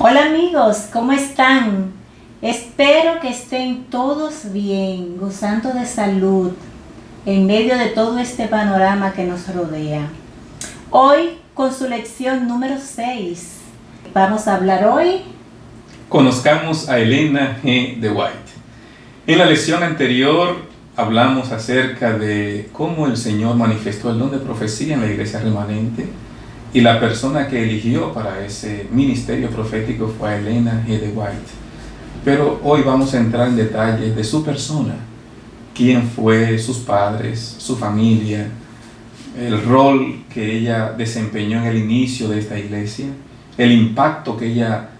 Hola amigos, ¿cómo están? Espero que estén todos bien, gozando de salud en medio de todo este panorama que nos rodea. Hoy con su lección número 6. Vamos a hablar hoy. Conozcamos a Elena G. de White. En la lección anterior hablamos acerca de cómo el Señor manifestó el don de profecía en la iglesia remanente y la persona que eligió para ese ministerio profético fue a Elena G. de White. Pero hoy vamos a entrar en detalles de su persona, quién fue, sus padres, su familia, el rol que ella desempeñó en el inicio de esta iglesia, el impacto que ella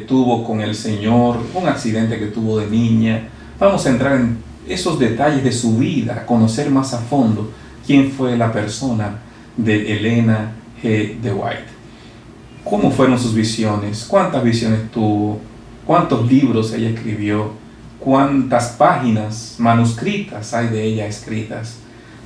tuvo con el Señor, un accidente que tuvo de niña. Vamos a entrar en esos detalles de su vida, conocer más a fondo quién fue la persona de Elena G. de White. ¿Cómo fueron sus visiones? ¿Cuántas visiones tuvo? ¿Cuántos libros ella escribió? ¿Cuántas páginas manuscritas hay de ella escritas?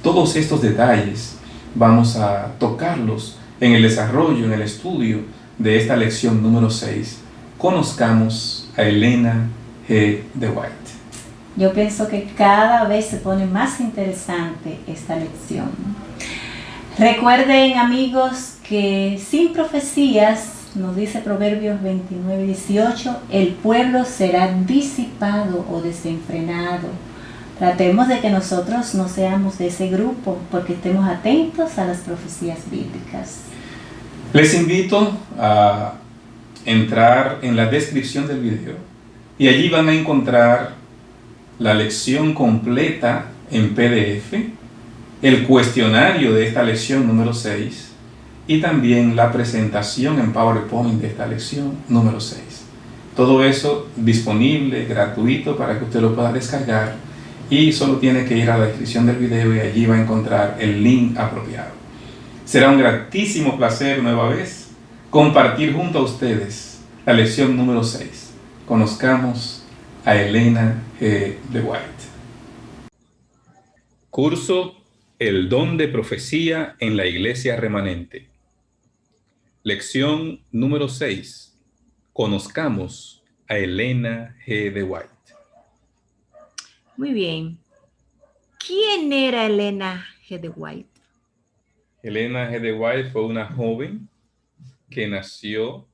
Todos estos detalles vamos a tocarlos en el desarrollo, en el estudio de esta lección número 6. Conozcamos a Elena G. de White. Yo pienso que cada vez se pone más interesante esta lección. Recuerden amigos que sin profecías, nos dice Proverbios 29:18, el pueblo será disipado o desenfrenado. Tratemos de que nosotros no seamos de ese grupo, porque estemos atentos a las profecías bíblicas. Les invito a entrar en la descripción del video y allí van a encontrar la lección completa en PDF, el cuestionario de esta lección número 6 y también la presentación en PowerPoint de esta lección número 6. Todo eso disponible, gratuito, para que usted lo pueda descargar, y solo tiene que ir a la descripción del video y allí va a encontrar el link apropiado. Será un gratísimo placer nueva vez compartir junto a ustedes la lección número 6. Conozcamos a Elena G. de White. Curso El don de profecía en la iglesia remanente. Lección número 6. Conozcamos a Elena G. de White. Muy bien. ¿Quién era Elena G. de White? Elena G. de White fue una joven que nació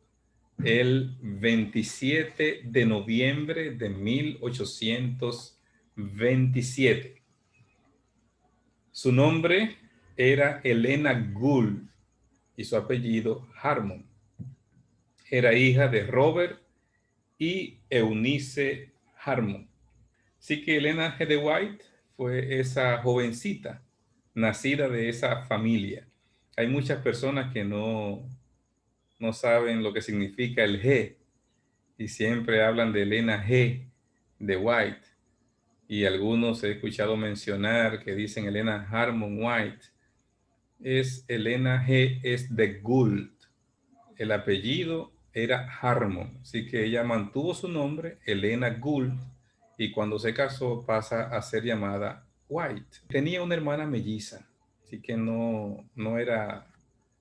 el 27 de noviembre de 1827. Su nombre era Elena Gould y su apellido Harmon. Era hija de Robert y Eunice Harmon. Así que Elena G. de White fue esa jovencita nacida de esa familia. Hay muchas personas que no saben lo que significa el G y siempre hablan de Elena G. de White, y algunos he escuchado mencionar que dicen Elena Harmon White. Es Elena G. es de Gould. El apellido era Harmon, así que ella mantuvo su nombre, Elena Gould, y cuando se casó pasa a ser llamada White. Tenía una hermana melliza, así que no era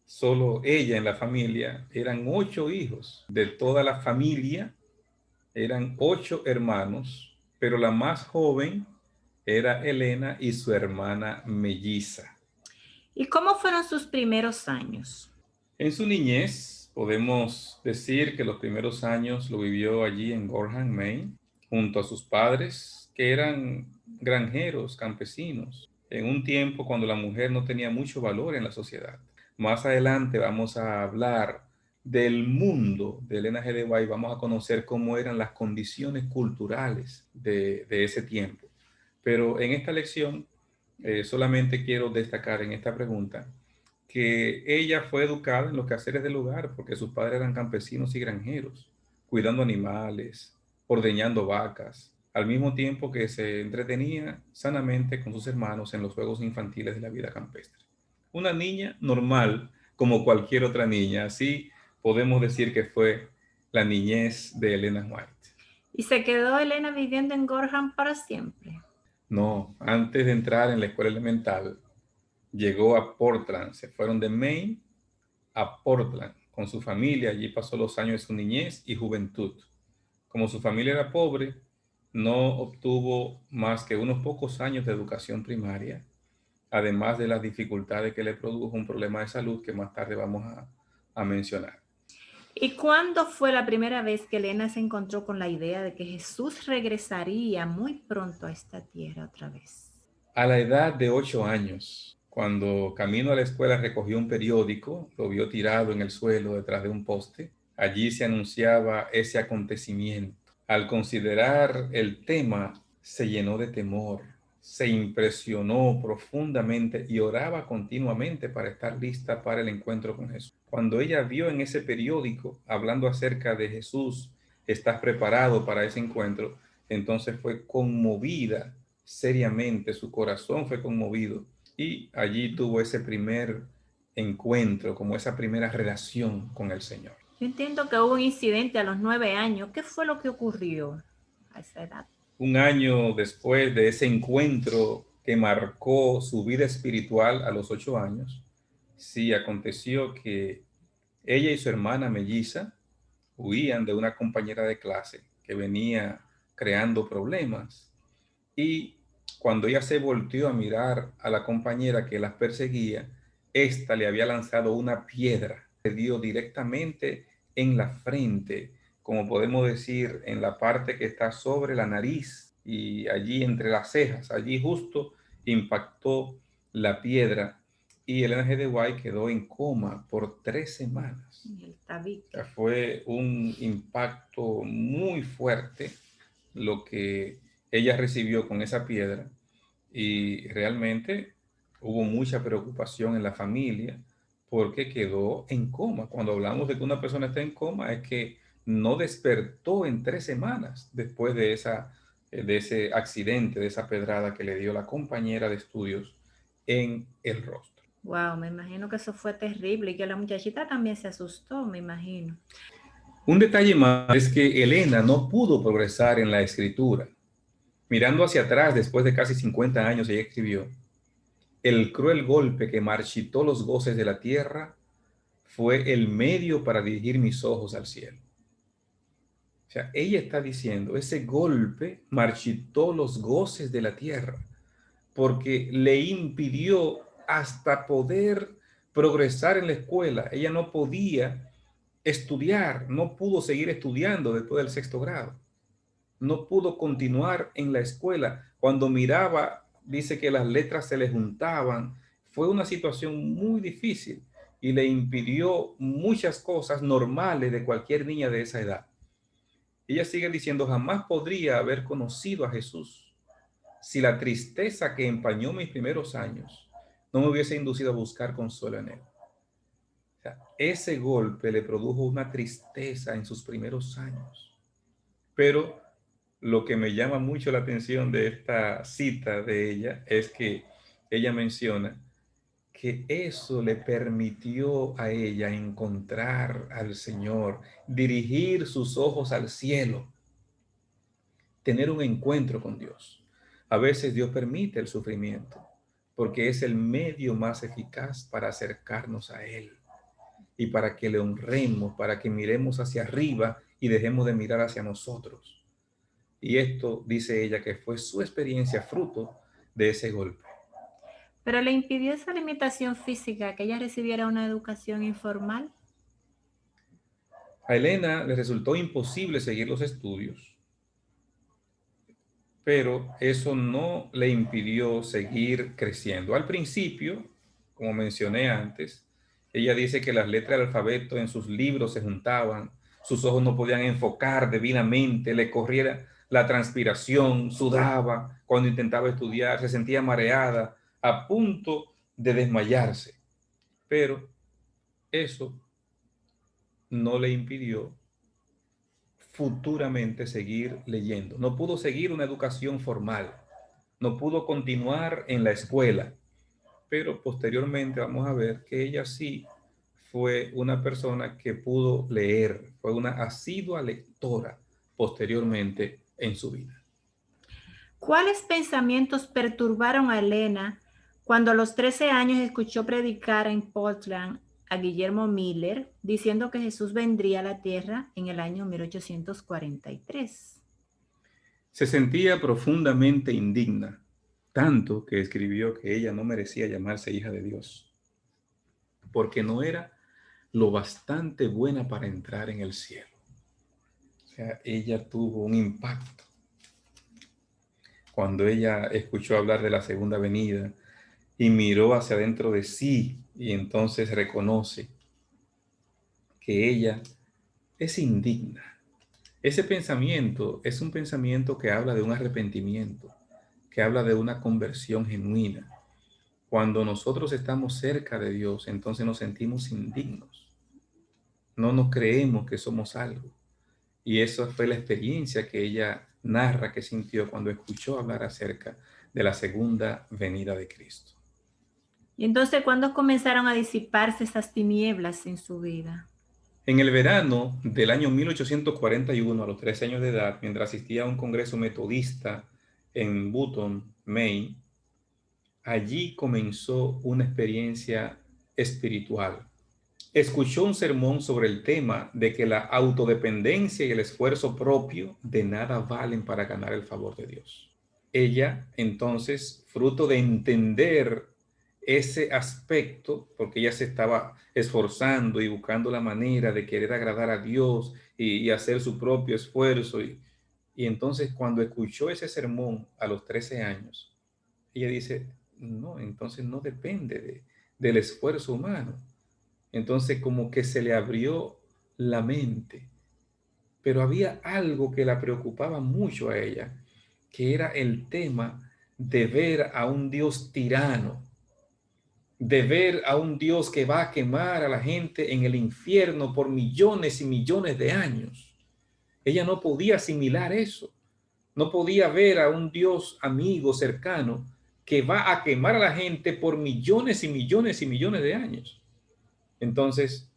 solo ella en la familia, eran 8 hijos. De toda la familia eran 8 hermanos, pero la más joven era Elena y su hermana melliza. ¿Y cómo fueron sus primeros años? En su niñez, podemos decir que los primeros años lo vivió allí en Gorham, Maine, junto a sus padres, que eran granjeros, campesinos, en un tiempo cuando la mujer no tenía mucho valor en la sociedad. Más adelante vamos a hablar del mundo de Elena G. de White, vamos a conocer cómo eran las condiciones culturales de ese tiempo. Pero en esta lección solamente quiero destacar en esta pregunta que ella fue educada en los quehaceres del hogar porque sus padres eran campesinos y granjeros, cuidando animales, ordeñando vacas, al mismo tiempo que se entretenía sanamente con sus hermanos en los juegos infantiles de la vida campestre. Una niña normal como cualquier otra niña, así podemos decir que fue la niñez de Elena White. ¿Y se quedó Elena viviendo en Gorham para siempre? No, antes de entrar en la escuela elemental, llegó a Portland, se fueron de Maine a Portland, con su familia. Allí pasó los años de su niñez y juventud. Como su familia era pobre, no obtuvo más que unos pocos años de educación primaria, además de las dificultades que le produjo un problema de salud que más tarde vamos a mencionar. ¿Y cuándo fue la primera vez que Elena se encontró con la idea de que Jesús regresaría muy pronto a esta tierra otra vez? A la edad de 8 años, cuando camino a la escuela recogió un periódico, lo vio tirado en el suelo detrás de un poste. Allí se anunciaba ese acontecimiento. Al considerar el tema, se llenó de temor, se impresionó profundamente y oraba continuamente para estar lista para el encuentro con Jesús. Cuando ella vio en ese periódico, hablando acerca de Jesús, ¿estás preparado para ese encuentro? Entonces fue conmovida seriamente, su corazón fue conmovido y allí tuvo ese primer encuentro, como esa primera relación con el Señor. Yo entiendo que hubo un incidente a los 9 años. ¿Qué fue lo que ocurrió a esa edad? Un año después de ese encuentro que marcó su vida espiritual a los 8 años, sí aconteció que ella y su hermana melliza huían de una compañera de clase que venía creando problemas. Y cuando ella se volteó a mirar a la compañera que las perseguía, ésta le había lanzado una piedra, le dio directamente en la frente, como podemos decir, en la parte que está sobre la nariz y allí entre las cejas, allí justo impactó la piedra y Elena G. de White quedó en coma por 3 semanas. O sea, fue un impacto muy fuerte lo que ella recibió con esa piedra y realmente hubo mucha preocupación en la familia porque quedó en coma. Cuando hablamos de que una persona está en coma es que no despertó en 3 semanas después de ese accidente, de esa pedrada que le dio la compañera de estudios en el rostro. Wow, me imagino que eso fue terrible y que la muchachita también se asustó, me imagino. Un detalle más es que Elena no pudo progresar en la escritura. Mirando hacia atrás, después de casi 50 años, ella escribió: el cruel golpe que marchitó los goces de la tierra fue el medio para dirigir mis ojos al cielo. O sea, ella está diciendo, ese golpe marchitó los goces de la tierra porque le impidió hasta poder progresar en la escuela. Ella no podía estudiar, no pudo seguir estudiando después del 6º grado. No pudo continuar en la escuela. Cuando miraba, dice que las letras se le juntaban. Fue una situación muy difícil y le impidió muchas cosas normales de cualquier niña de esa edad. Ella sigue diciendo, jamás podría haber conocido a Jesús si la tristeza que empañó mis primeros años no me hubiese inducido a buscar consuelo en él. O sea, ese golpe le produjo una tristeza en sus primeros años. Pero lo que me llama mucho la atención de esta cita de ella es que ella menciona que eso le permitió a ella encontrar al Señor, dirigir sus ojos al cielo, tener un encuentro con Dios. A veces Dios permite el sufrimiento porque es el medio más eficaz para acercarnos a Él y para que le honremos, para que miremos hacia arriba y dejemos de mirar hacia nosotros. Y esto, dice ella, que fue su experiencia fruto de ese golpe. ¿Pero le impidió esa limitación física que ella recibiera una educación informal? A Elena le resultó imposible seguir los estudios, pero eso no le impidió seguir creciendo. Al principio, como mencioné antes, ella dice que las letras del alfabeto en sus libros se juntaban, sus ojos no podían enfocar debidamente, le corriera la transpiración, sudaba cuando intentaba estudiar, se sentía mareada, a punto de desmayarse. Pero eso no le impidió futuramente seguir leyendo. No pudo seguir una educación formal, no pudo continuar en la escuela, pero posteriormente vamos a ver que ella sí fue una persona que pudo leer, fue una asidua lectora posteriormente en su vida. ¿Cuáles pensamientos perturbaron a Elena cuando a los 13 años escuchó predicar en Portland a Guillermo Miller diciendo que Jesús vendría a la tierra en el año 1843. Se sentía profundamente indigna, tanto que escribió que ella no merecía llamarse hija de Dios, porque no era lo bastante buena para entrar en el cielo. O sea, ella tuvo un impacto cuando ella escuchó hablar de la segunda venida y miró hacia adentro de sí y entonces reconoce que ella es indigna. Ese pensamiento es un pensamiento que habla de un arrepentimiento, que habla de una conversión genuina. Cuando nosotros estamos cerca de Dios, entonces nos sentimos indignos. No nos creemos que somos algo. Y esa fue la experiencia que ella narra que sintió cuando escuchó hablar acerca de la segunda venida de Cristo. Y entonces, ¿cuándo comenzaron a disiparse esas tinieblas en su vida? En el verano del año 1841, a los 13 años de edad, mientras asistía a un congreso metodista en Button, Maine, allí comenzó una experiencia espiritual. Escuchó un sermón sobre el tema de que la autodependencia y el esfuerzo propio de nada valen para ganar el favor de Dios. Ella, entonces, fruto de entender ese aspecto, porque ella se estaba esforzando y buscando la manera de querer agradar a Dios y hacer su propio esfuerzo. Y entonces cuando escuchó ese sermón a los 13 años, ella dice, no, entonces no depende del esfuerzo humano. Entonces como que se le abrió la mente, pero había algo que la preocupaba mucho a ella, que era el tema de ver a un Dios tirano, de ver a un Dios que va a quemar a la gente en el infierno por millones y millones de años. Ella no podía asimilar eso, no podía ver a un Dios amigo, cercano, que va a quemar a la gente por millones y millones y millones de años. Entonces,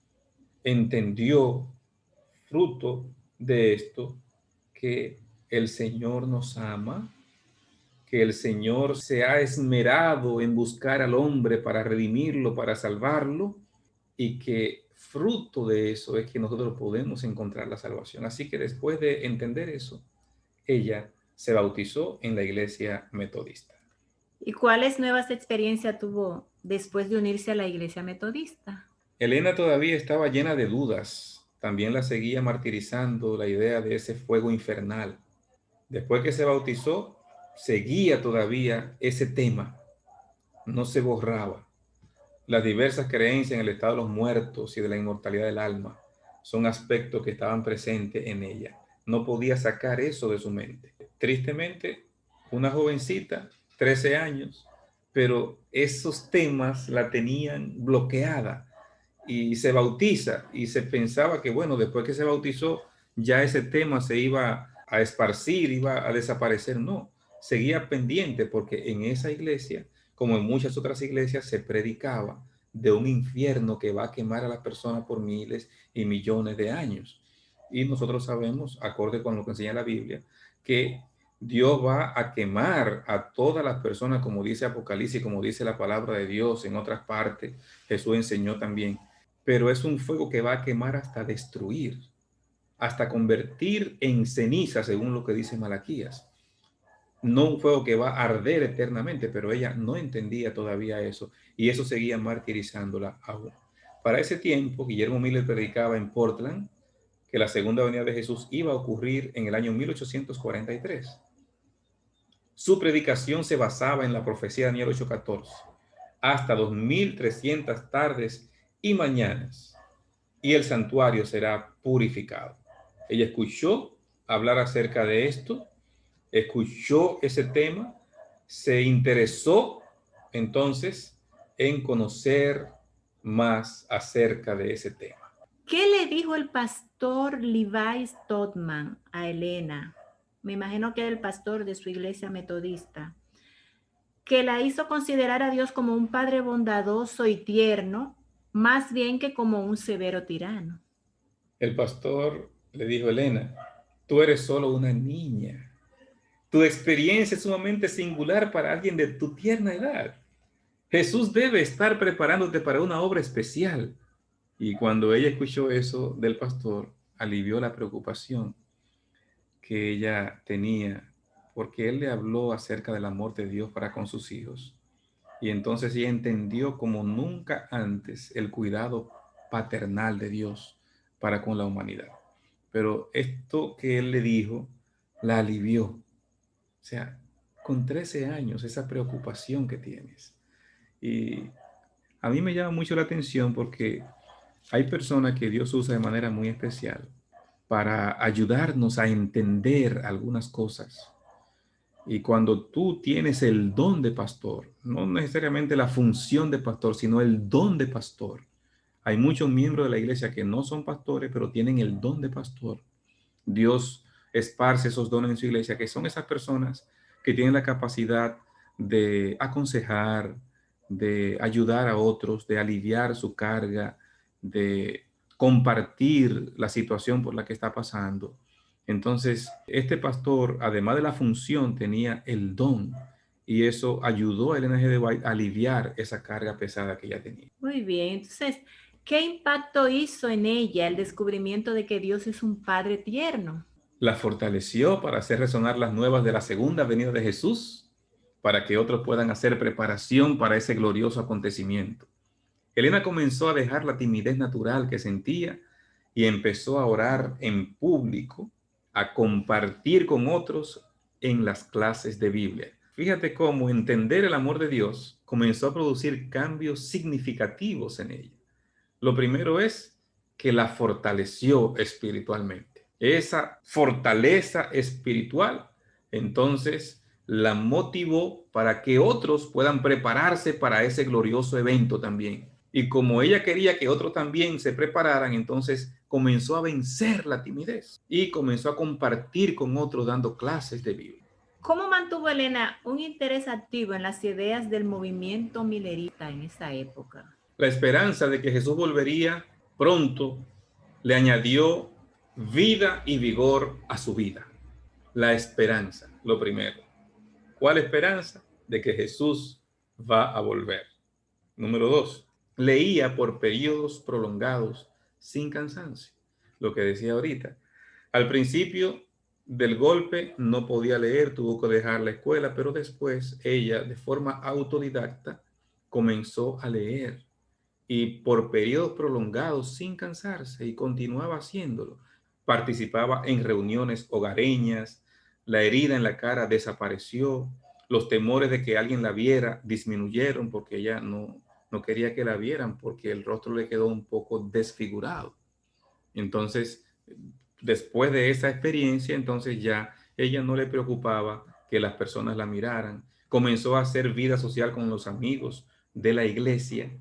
entendió, fruto de esto, que el Señor nos ama, que el Señor se ha esmerado en buscar al hombre para redimirlo, para salvarlo, y que fruto de eso es que nosotros podemos encontrar la salvación. Así que después de entender eso, ella se bautizó en la iglesia metodista. ¿Y cuáles nuevas experiencias tuvo después de unirse a la iglesia metodista? Elena todavía estaba llena de dudas. También la seguía martirizando la idea de ese fuego infernal. Después que se bautizó, seguía todavía ese tema. No se borraba. Las diversas creencias en el estado de los muertos y de la inmortalidad del alma son aspectos que estaban presentes en ella. No podía sacar eso de su mente. Tristemente, una jovencita, 13 años, pero esos temas la tenían bloqueada y se bautiza y se pensaba que, bueno, después que se bautizó, ya ese tema se iba a esparcir, iba a desaparecer. No, seguía pendiente porque en esa iglesia, como en muchas otras iglesias, se predicaba de un infierno que va a quemar a las personas por miles y millones de años. Y nosotros sabemos, acorde con lo que enseña la Biblia, que Dios va a quemar a todas las personas, como dice Apocalipsis, como dice la palabra de Dios en otras partes. Jesús enseñó también, pero es un fuego que va a quemar hasta destruir, hasta convertir en ceniza, según lo que dice Malaquías. No un fuego que va a arder eternamente, pero ella no entendía todavía eso y eso seguía martirizándola aún. Para ese tiempo, Guillermo Miller predicaba en Portland que la segunda venida de Jesús iba a ocurrir en el año 1843. Su predicación se basaba en la profecía de Daniel 8:14, hasta 2300 tardes y mañanas, y el santuario será purificado. Ella escuchó hablar acerca de esto, escuchó ese tema, se interesó entonces en conocer más acerca de ese tema. ¿Qué le dijo el pastor Levi Stotman a Elena? Me imagino que era el pastor de su iglesia metodista, que la hizo considerar a Dios como un padre bondadoso y tierno, más bien que como un severo tirano. El pastor le dijo, Elena, tú eres solo una niña. Tu experiencia es sumamente singular para alguien de tu tierna edad. Jesús debe estar preparándote para una obra especial. Y cuando ella escuchó eso del pastor, alivió la preocupación que ella tenía, porque él le habló acerca del amor de Dios para con sus hijos. Y entonces ella entendió como nunca antes el cuidado paternal de Dios para con la humanidad. Pero esto que él le dijo la alivió. O sea, con 13 años, esa preocupación que tienes. Y a mí me llama mucho la atención porque hay personas que Dios usa de manera muy especial para ayudarnos a entender algunas cosas. Y cuando tú tienes el don de pastor, no necesariamente la función de pastor, sino el don de pastor. Hay muchos miembros de la iglesia que no son pastores, pero tienen el don de pastor. Dios esparce esos dones en su iglesia, que son esas personas que tienen la capacidad de aconsejar, de ayudar a otros, de aliviar su carga, de compartir la situación por la que está pasando. Entonces, este pastor, además de la función, tenía el don y eso ayudó a Elena G. de White a aliviar esa carga pesada que ella tenía. Muy bien, entonces, ¿qué impacto hizo en ella el descubrimiento de que Dios es un Padre tierno? La fortaleció para hacer resonar las nuevas de la segunda venida de Jesús, para que otros puedan hacer preparación para ese glorioso acontecimiento. Elena comenzó a dejar la timidez natural que sentía y empezó a orar en público, a compartir con otros en las clases de Biblia. Fíjate cómo entender el amor de Dios comenzó a producir cambios significativos en ella. Lo primero es que la fortaleció espiritualmente. Esa fortaleza espiritual, entonces, la motivó para que otros puedan prepararse para ese glorioso evento también. Y como ella quería que otros también se prepararan, entonces comenzó a vencer la timidez y comenzó a compartir con otros dando clases de Biblia. ¿Cómo mantuvo Elena un interés activo en las ideas del movimiento milerita en esa época? La esperanza de que Jesús volvería pronto le añadió vida y vigor a su vida. La esperanza, lo primero. ¿Cuál esperanza? De que Jesús va a volver. Número 2, leía por periodos prolongados sin cansancio. Lo que decía ahorita. Al principio del golpe no podía leer, tuvo que dejar la escuela, pero después ella, de forma autodidacta, comenzó a leer y por periodos prolongados sin cansarse y continuaba haciéndolo. Participaba en reuniones hogareñas, la herida en la cara desapareció, los temores de que alguien la viera disminuyeron porque ella no quería que la vieran porque el rostro le quedó un poco desfigurado. Entonces, después de esa experiencia, entonces ya ella no le preocupaba que las personas la miraran. Comenzó a hacer vida social con los amigos de la iglesia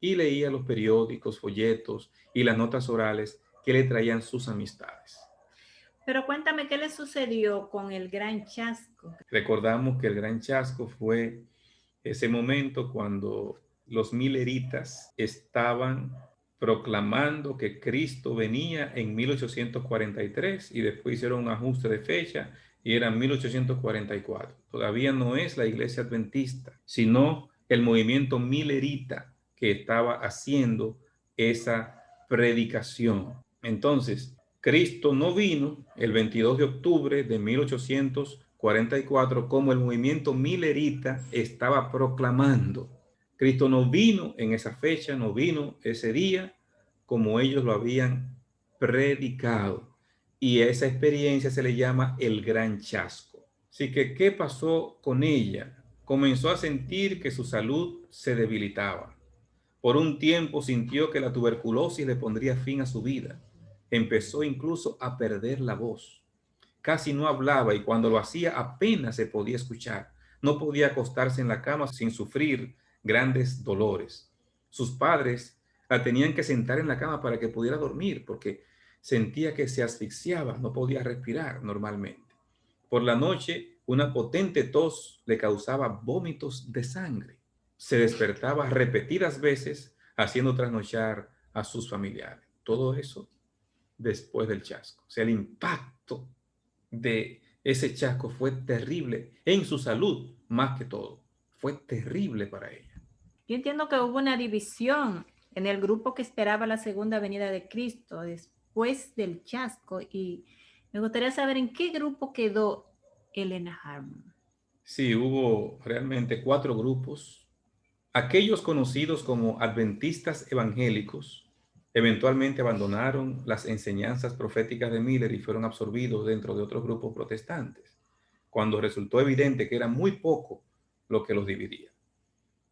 y leía los periódicos, folletos y las notas orales que le traían sus amistades. Pero cuéntame qué le sucedió con el gran chasco. Recordamos que el gran chasco fue ese momento cuando los mileritas estaban proclamando que Cristo venía en 1843 y después hicieron un ajuste de fecha y era 1844. Todavía no es la iglesia adventista, sino el movimiento milerita que estaba haciendo esa predicación. Entonces, Cristo no vino el 22 de octubre de 1844 como el movimiento milerita estaba proclamando. Cristo no vino en esa fecha, no vino ese día como ellos lo habían predicado. Y a esa experiencia se le llama el gran chasco. Así que, ¿qué pasó con ella? Comenzó a sentir que su salud se debilitaba. Por un tiempo sintió que la tuberculosis le pondría fin a su vida. Empezó incluso a perder la voz. Casi no hablaba y cuando lo hacía apenas se podía escuchar. No podía acostarse en la cama sin sufrir grandes dolores. Sus padres la tenían que sentar en la cama para que pudiera dormir porque sentía que se asfixiaba, no podía respirar normalmente. Por la noche, una potente tos le causaba vómitos de sangre. Se despertaba repetidas veces haciendo trasnochar a sus familiares. Todo eso después del chasco. O sea, el impacto de ese chasco fue terrible en su salud, más que todo. Fue terrible para ella. Yo entiendo que hubo una división en el grupo que esperaba la segunda venida de Cristo después del chasco. Y me gustaría saber en qué grupo quedó Elena Harmon. Sí, hubo realmente 4 grupos. Aquellos conocidos como adventistas evangélicos eventualmente abandonaron las enseñanzas proféticas de Miller y fueron absorbidos dentro de otros grupos protestantes, cuando resultó evidente que era muy poco lo que los dividía.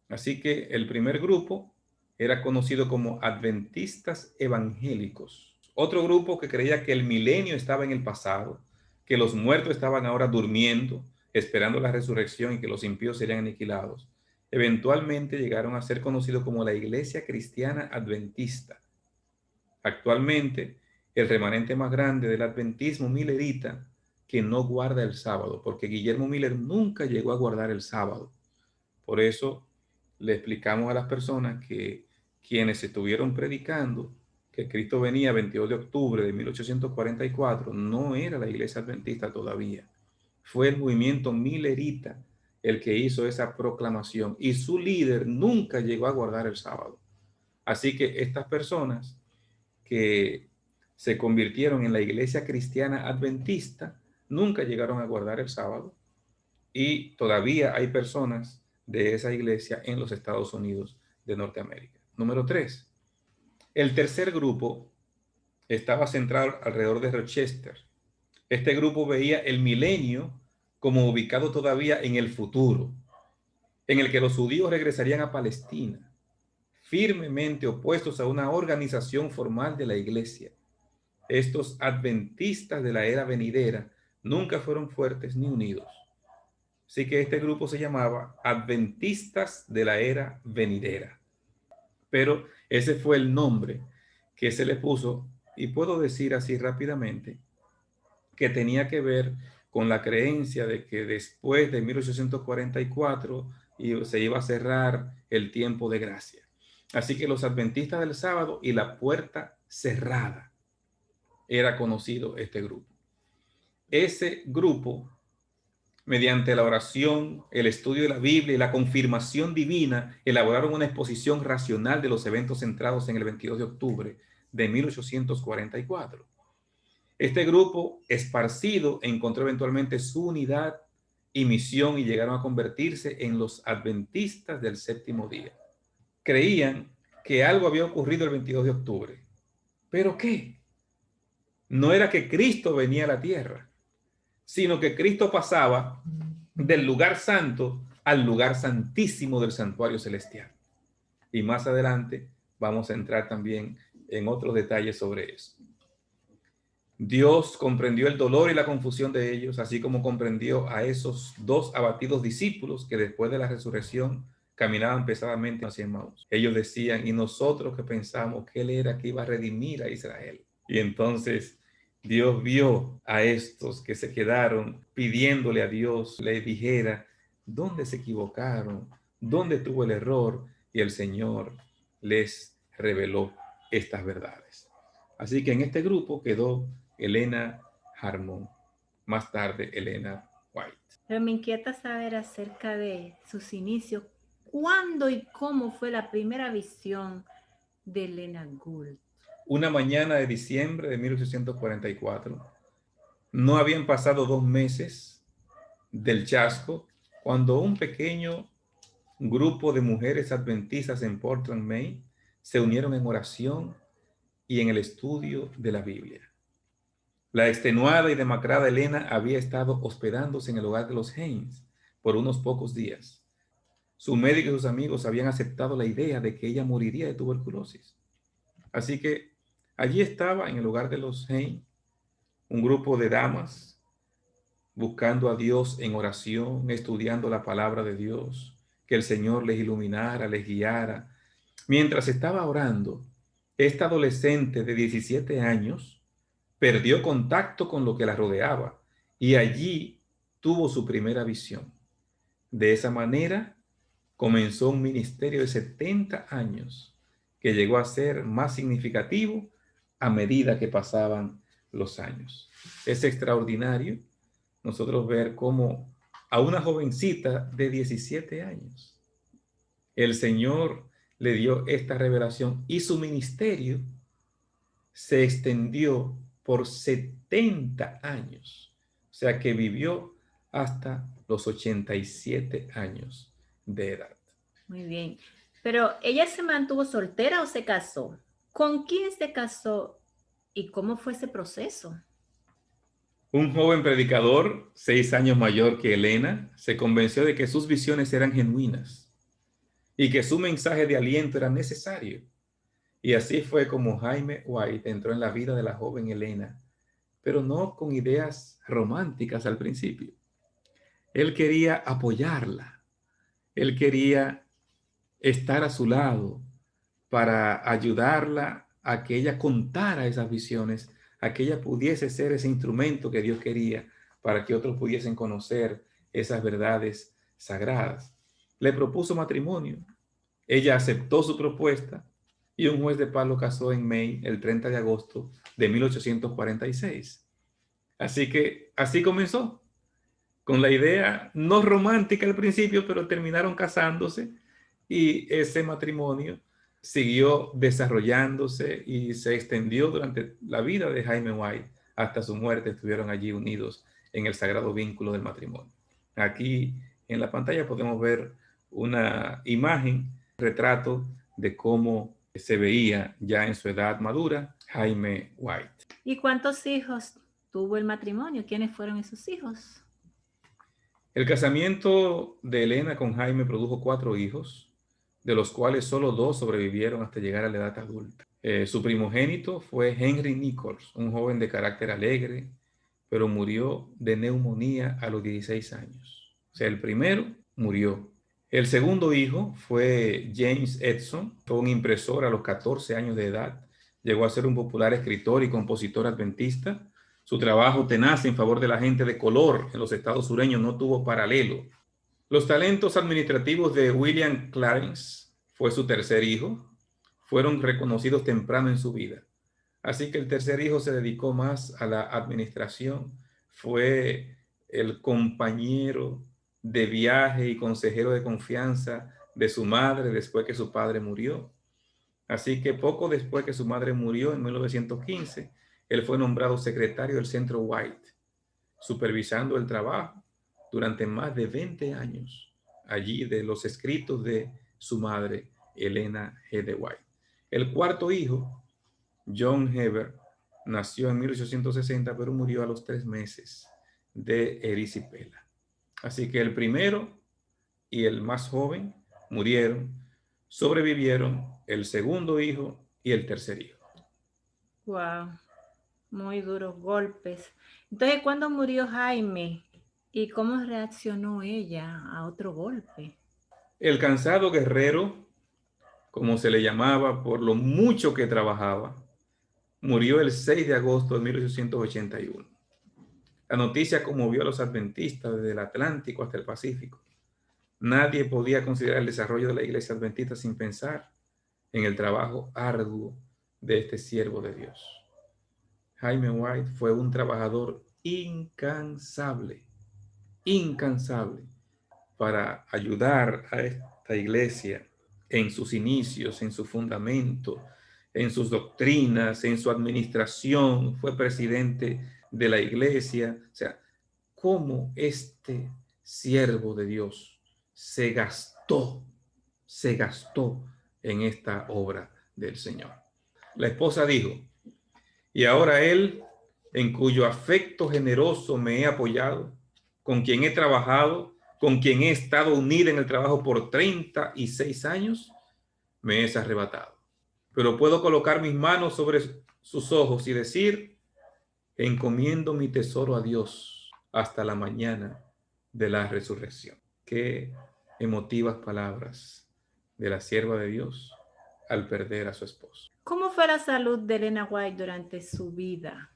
Así que el primer grupo era conocido como adventistas evangélicos. Otro grupo que creía que el milenio estaba en el pasado, que los muertos estaban ahora durmiendo, esperando la resurrección y que los impíos serían aniquilados. Eventualmente llegaron a ser conocidos como la Iglesia Cristiana Adventista. Actualmente, el remanente más grande del adventismo millerita que no guarda el sábado, porque Guillermo Miller nunca llegó a guardar el sábado. Por eso le explicamos a las personas que quienes estuvieron predicando que Cristo venía 22 de octubre de 1844 no era la iglesia adventista todavía. Fue el movimiento millerita el que hizo esa proclamación y su líder nunca llegó a guardar el sábado. Así que estas personas que se convirtieron en la iglesia cristiana adventista nunca llegaron a guardar el sábado y todavía hay personas de esa iglesia en los Estados Unidos de Norteamérica. Número 3. El tercer grupo estaba centrado alrededor de Rochester. Este grupo veía el milenio como ubicado todavía en el futuro, en el que los judíos regresarían a Palestina, firmemente opuestos a una organización formal de la iglesia. Estos adventistas de la era venidera nunca fueron fuertes ni unidos. Así que este grupo se llamaba Adventistas de la Era Venidera. Pero ese fue el nombre que se le puso, y puedo decir así rápidamente, que tenía que ver con la creencia de que después de 1844 se iba a cerrar el tiempo de gracia. Así que los adventistas del sábado y la puerta cerrada era conocido este grupo. Ese grupo, mediante la oración, el estudio de la Biblia y la confirmación divina, elaboraron una exposición racional de los eventos centrados en el 22 de octubre de 1844. Este grupo, esparcido, encontró eventualmente su unidad y misión y llegaron a convertirse en los adventistas del séptimo día. Creían que algo había ocurrido el 22 de octubre. ¿Pero qué? No era que Cristo venía a la tierra, sino que Cristo pasaba del lugar santo al lugar santísimo del santuario celestial. Y más adelante vamos a entrar también en otros detalles sobre eso. Dios comprendió el dolor y la confusión de ellos, así como comprendió a esos 2 abatidos discípulos que después de la resurrección caminaban pesadamente hacia Emmaús. Ellos decían, y nosotros que pensamos que Él era que iba a redimir a Israel. Y entonces Dios vio a estos que se quedaron pidiéndole a Dios, le dijera, ¿dónde se equivocaron? ¿Dónde tuvo el error? Y el Señor les reveló estas verdades. Así que en este grupo quedó Elena Harmon, más tarde Elena White. Pero me inquieta saber acerca de sus inicios. ¿Cuándo y cómo fue la primera visión de Elena Gould? Una mañana de diciembre de 1844, no habían pasado 2 meses del chasco cuando un pequeño grupo de mujeres adventistas en Portland, Maine, se unieron en oración y en el estudio de la Biblia. La extenuada y demacrada Elena había estado hospedándose en el hogar de los Haynes por unos pocos días. Su médico y sus amigos habían aceptado la idea de que ella moriría de tuberculosis. Así que allí estaba en el hogar de los Haynes un grupo de damas buscando a Dios en oración, estudiando la palabra de Dios, que el Señor les iluminara, les guiara. Mientras estaba orando, esta adolescente de 17 años perdió contacto con lo que la rodeaba y allí tuvo su primera visión. De esa manera comenzó un ministerio de 70 años que llegó a ser más significativo a medida que pasaban los años. Es extraordinario nosotros ver cómo a una jovencita de 17 años el Señor le dio esta revelación y su ministerio se extendió por 70 años. O sea que vivió hasta los 87 años de edad. Muy bien. Pero ¿ella se mantuvo soltera o se casó? ¿Con quién se casó y cómo fue ese proceso? Un joven predicador, 6 años mayor que Elena, se convenció de que sus visiones eran genuinas y que su mensaje de aliento era necesario. Y así fue como Jaime White entró en la vida de la joven Elena, pero no con ideas románticas al principio. Él quería apoyarla, él quería estar a su lado para ayudarla a que ella contara esas visiones, a que ella pudiese ser ese instrumento que Dios quería para que otros pudiesen conocer esas verdades sagradas. Le propuso matrimonio, ella aceptó su propuesta y un juez de paz lo casó en May, el 30 de agosto de 1846. Así que así comenzó, con la idea no romántica al principio, pero terminaron casándose y ese matrimonio siguió desarrollándose y se extendió durante la vida de Jaime White hasta su muerte. Estuvieron allí unidos en el sagrado vínculo del matrimonio. Aquí en la pantalla podemos ver una imagen, retrato de cómo se veía ya en su edad madura Jaime White. ¿Y cuántos hijos tuvo el matrimonio? ¿Quiénes fueron esos hijos? El casamiento de Elena con Jaime produjo 4 hijos, de los cuales solo 2 sobrevivieron hasta llegar a la edad adulta. Su primogénito fue Henry Nichols, un joven de carácter alegre, pero murió de neumonía a los 16 años. O sea, el primero murió. El segundo hijo fue James Edson, fue un impresor a los 14 años de edad. Llegó a ser un popular escritor y compositor adventista. Su trabajo tenaz en favor de la gente de color en los estados sureños no tuvo paralelo. Los talentos administrativos de William Clarence, fue su tercer hijo, fueron reconocidos temprano en su vida. Así que el tercer hijo se dedicó más a la administración, fue el compañero de viaje y consejero de confianza de su madre después que su padre murió. Así que poco después que su madre murió en 1915, él fue nombrado secretario del Centro White, supervisando el trabajo durante más de 20 años allí de los escritos de su madre, Elena G. de White. El cuarto hijo, John Heber, nació en 1860, pero murió a los 3 meses de erisipela. Así que el primero y el más joven murieron, sobrevivieron el segundo hijo y el tercer hijo. Wow, muy duros golpes. Entonces, ¿cuándo murió Jaime? ¿Y cómo reaccionó ella a otro golpe? El cansado guerrero, como se le llamaba por lo mucho que trabajaba, murió el 6 de agosto de 1881. La noticia conmovió a los adventistas desde el Atlántico hasta el Pacífico. Nadie podía considerar el desarrollo de la iglesia adventista sin pensar en el trabajo arduo de este siervo de Dios. Jaime White fue un trabajador incansable para ayudar a esta iglesia en sus inicios, en su fundamento, en sus doctrinas, en su administración. Fue presidente de la iglesia. O sea, cómo este siervo de Dios se gastó en esta obra del Señor. La esposa dijo: y ahora él, en cuyo afecto generoso me he apoyado, con quien he trabajado, con quien he estado unida en el trabajo por 36 años, me es arrebatado. Pero puedo colocar mis manos sobre sus ojos y decir: encomiendo mi tesoro a Dios hasta la mañana de la resurrección. Qué emotivas palabras de la sierva de Dios al perder a su esposo. ¿Cómo fue la salud de Elena White durante su vida?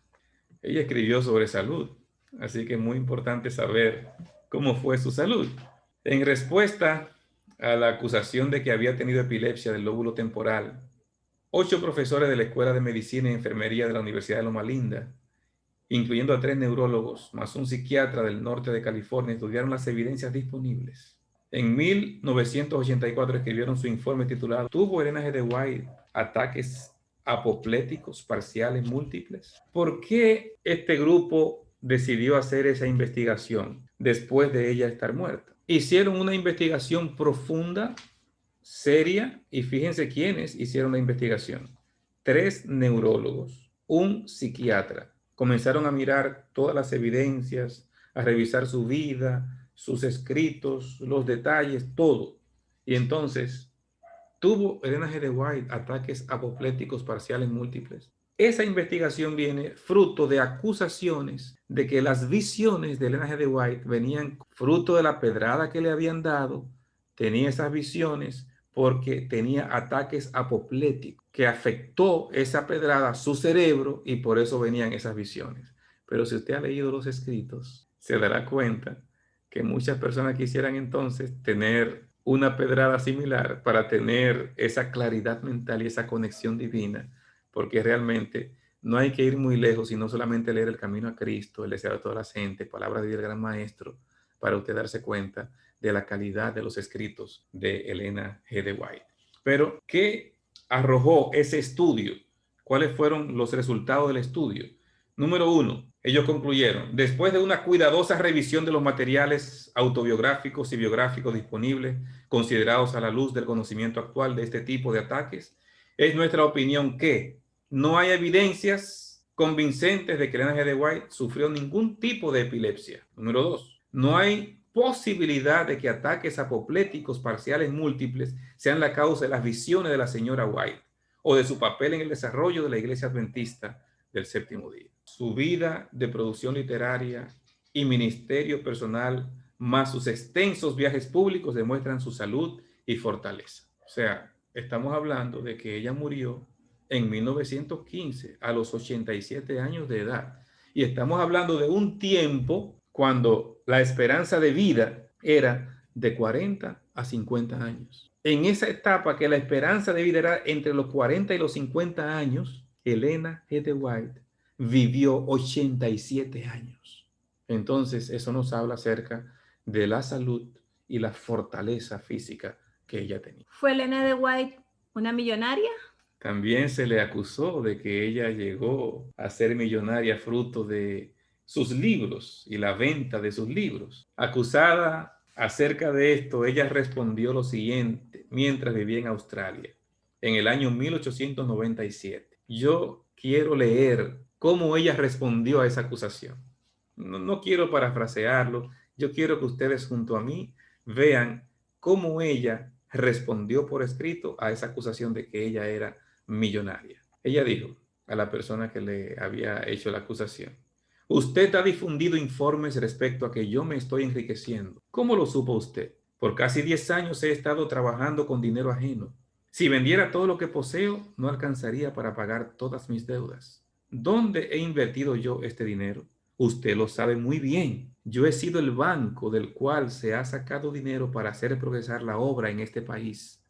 Ella escribió sobre salud, así que es muy importante saber cómo fue su salud. En respuesta a la acusación de que había tenido epilepsia del lóbulo temporal, 8 profesores de la Escuela de Medicina y Enfermería de la Universidad de Loma Linda, incluyendo a 3 neurólogos, más un psiquiatra del norte de California, estudiaron las evidencias disponibles. En 1984 escribieron su informe titulado ¿Tuvo Elena G. de White ataques apopléticos parciales múltiples? ¿Por qué este grupo decidió hacer esa investigación después de ella estar muerta? Hicieron una investigación profunda, seria, y fíjense quiénes hicieron la investigación. 3 neurólogos, un psiquiatra. Comenzaron a mirar todas las evidencias, a revisar su vida, sus escritos, los detalles, todo. Y entonces, ¿tuvo Elena G. de White ataques apopléticos parciales múltiples? Esa investigación viene fruto de acusaciones de que las visiones de Elena G. de White venían fruto de la pedrada que le habían dado. Tenía esas visiones porque tenía ataques apopléticos, que afectó esa pedrada a su cerebro y por eso venían esas visiones. Pero si usted ha leído los escritos, se dará cuenta que muchas personas quisieran entonces tener una pedrada similar para tener esa claridad mental y esa conexión divina, porque realmente no hay que ir muy lejos, sino solamente leer El Camino a Cristo, El Deseado de toda la gente, Palabras del Gran Maestro, para usted darse cuenta de la calidad de los escritos de Elena G. de White. Pero, ¿qué arrojó ese estudio? ¿Cuáles fueron los resultados del estudio? Número 1, ellos concluyeron, después de una cuidadosa revisión de los materiales autobiográficos y biográficos disponibles, considerados a la luz del conocimiento actual de este tipo de ataques, es nuestra opinión que no hay evidencias convincentes de que Elena G. de White sufrió ningún tipo de epilepsia. Número 2, no hay posibilidad de que ataques apopléticos parciales múltiples sean la causa de las visiones de la señora White o de su papel en el desarrollo de la Iglesia Adventista del Séptimo Día. Su vida de producción literaria y ministerio personal, más sus extensos viajes públicos, demuestran su salud y fortaleza. O sea, estamos hablando de que ella murió en 1915 a los 87 años de edad. Y estamos hablando de un tiempo cuando la esperanza de vida era de 40 a 50 años. En esa etapa que la esperanza de vida era entre los 40 y los 50 años, Elena G. de White vivió 87 años. Entonces, eso nos habla acerca de la salud y la fortaleza física que ella tenía. ¿Fue Elena de White una millonaria? También se le acusó de que ella llegó a ser millonaria fruto de sus libros y la venta de sus libros. Acusada acerca de esto, ella respondió lo siguiente mientras vivía en Australia, en el año 1897. Yo quiero leer cómo ella respondió a esa acusación. No quiero parafrasearlo, yo quiero que ustedes junto a mí vean cómo ella respondió por escrito a esa acusación de que ella era millonaria. Ella dijo a la persona que le había hecho la acusación: usted ha difundido informes respecto a que yo me estoy enriqueciendo. ¿Cómo lo supo usted? Por casi 10 años he estado trabajando con dinero ajeno. Si vendiera todo lo que poseo, no alcanzaría para pagar todas mis deudas. ¿Dónde he invertido yo este dinero? Usted lo sabe muy bien. Yo he sido el banco del cual se ha sacado dinero para hacer progresar la obra en este país,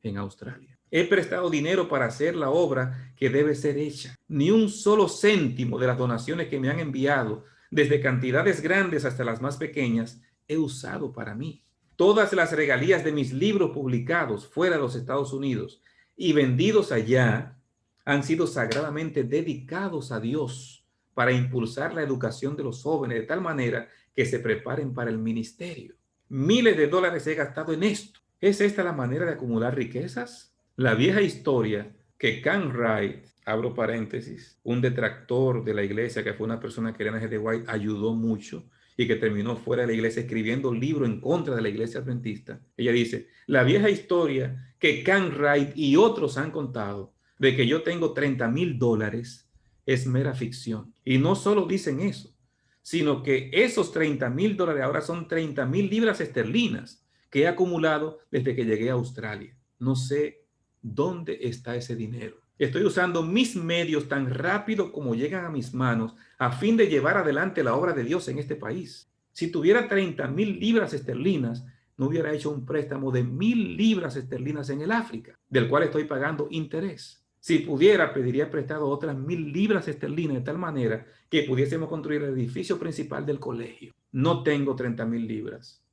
en Australia. He prestado dinero para hacer la obra que debe ser hecha. Ni un solo céntimo de las donaciones que me han enviado, desde cantidades grandes hasta las más pequeñas, he usado para mí. Todas las regalías de mis libros publicados fuera de los Estados Unidos y vendidos allá han sido sagradamente dedicados a Dios para impulsar la educación de los jóvenes de tal manera que se preparen para el ministerio. Miles de dólares he gastado en esto. ¿Es esta la manera de acumular riquezas? La vieja historia que Can Wright, abro paréntesis, un detractor de la iglesia, que fue una persona que Elena G. de White ayudó mucho y que terminó fuera de la iglesia escribiendo un libro en contra de la iglesia adventista. Ella dice, la vieja historia que Can Wright y otros han contado de que yo tengo $30,000 es mera ficción. Y no solo dicen eso, sino que esos $30,000 ahora son 30,000 libras esterlinas que he acumulado desde que llegué a Australia. No sé dónde está ese dinero. Estoy usando mis medios tan rápido como llegan a mis manos a fin de llevar adelante la obra de Dios en este país. Si tuviera 30,000 libras esterlinas, no hubiera hecho un préstamo de 1,000 libras esterlinas en el África, del cual estoy pagando interés. Si pudiera, pediría prestado otras 1,000 libras esterlinas de tal manera que pudiésemos construir el edificio principal del colegio. No tengo 30,000 libras.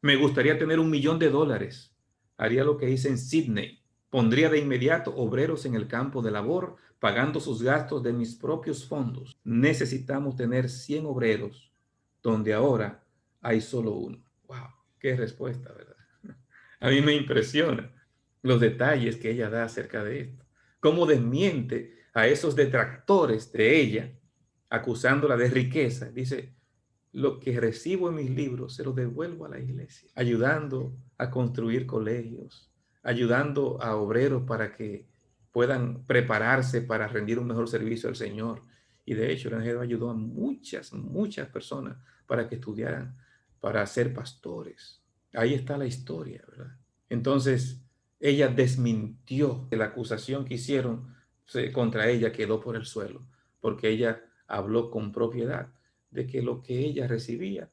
Me gustaría tener $1.000.000. Haría lo que hice en Sydney. Pondría de inmediato obreros en el campo de labor, pagando sus gastos de mis propios fondos. Necesitamos tener 100 obreros, donde ahora hay solo uno. ¡Wow! ¡Qué respuesta!, ¿verdad? A mí me impresiona los detalles que ella da acerca de esto. Cómo desmiente a esos detractores de ella, acusándola de riqueza. Dice, lo que recibo en mis libros se lo devuelvo a la iglesia, ayudando a construir colegios, ayudando a obreros para que puedan prepararse para rendir un mejor servicio al Señor. Y de hecho, el Evangelio ayudó a muchas personas para que estudiaran, para ser pastores. Ahí está la historia, ¿verdad? Entonces, ella desmintió que la acusación que hicieron contra ella quedó por el suelo, porque ella habló con propiedad de que lo que ella recibía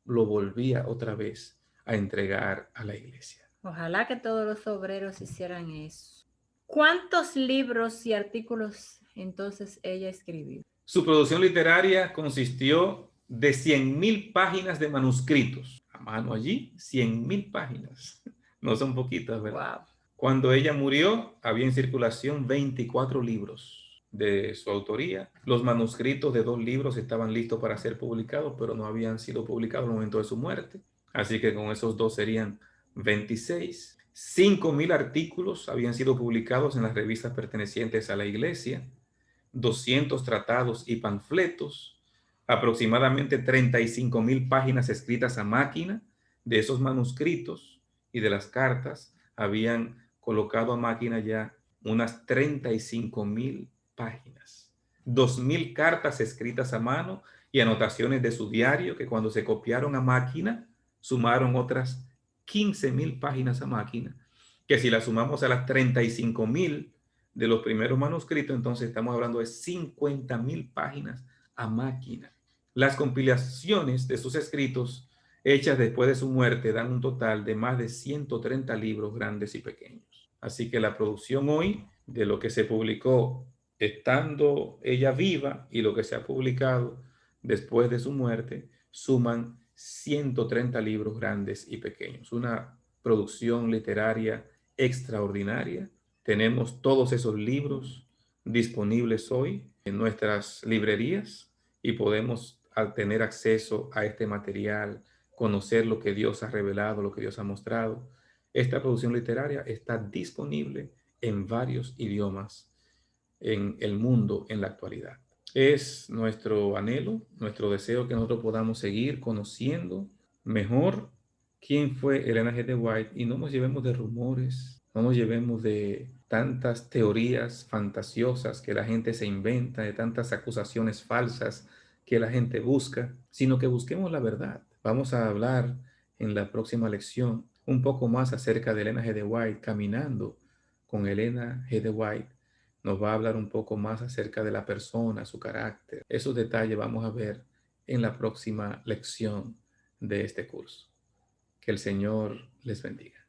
lo volvía otra vez a entregar a la iglesia. Ojalá que todos los obreros hicieran eso. ¿Cuántos libros y artículos entonces ella escribió? Su producción literaria consistió de 100.000 páginas de manuscritos. A mano allí, 100.000 páginas. No son poquitas, ¿verdad? Wow. Cuando ella murió, había en circulación 24 libros de su autoría. Los manuscritos de 2 libros estaban listos para ser publicados, pero no habían sido publicados en el momento de su muerte. Así que con esos 2 serían 26. 5.000 artículos habían sido publicados en las revistas pertenecientes a la iglesia. 200 tratados y panfletos, aproximadamente 35.000 páginas escritas a máquina. De esos manuscritos y de las cartas habían colocado a máquina ya unas 35.000 páginas. 2.000 cartas escritas a mano y anotaciones de su diario que cuando se copiaron a máquina sumaron otras 15.000 páginas a máquina, que si las sumamos a las 35.000 de los primeros manuscritos, entonces estamos hablando de 50.000 páginas a máquina. Las compilaciones de sus escritos hechas después de su muerte dan un total de más de 130 libros grandes y pequeños. Así que la producción hoy de lo que se publicó estando ella viva y lo que se ha publicado después de su muerte suman 130 libros grandes y pequeños. Una producción literaria extraordinaria. Tenemos todos esos libros disponibles hoy en nuestras librerías y podemos tener acceso a este material, conocer lo que Dios ha revelado, lo que Dios ha mostrado. Esta producción literaria está disponible en varios idiomas en el mundo en la actualidad. Es nuestro anhelo, nuestro deseo que nosotros podamos seguir conociendo mejor quién fue Elena G. de White y no nos llevemos de rumores, no nos llevemos de tantas teorías fantasiosas que la gente se inventa, de tantas acusaciones falsas que la gente busca, sino que busquemos la verdad. Vamos a hablar en la próxima lección un poco más acerca de Elena G. de White, caminando con Elena G. de White. Nos va a hablar un poco más acerca de la persona, su carácter. Esos detalles vamos a ver en la próxima lección de este curso. Que el Señor les bendiga.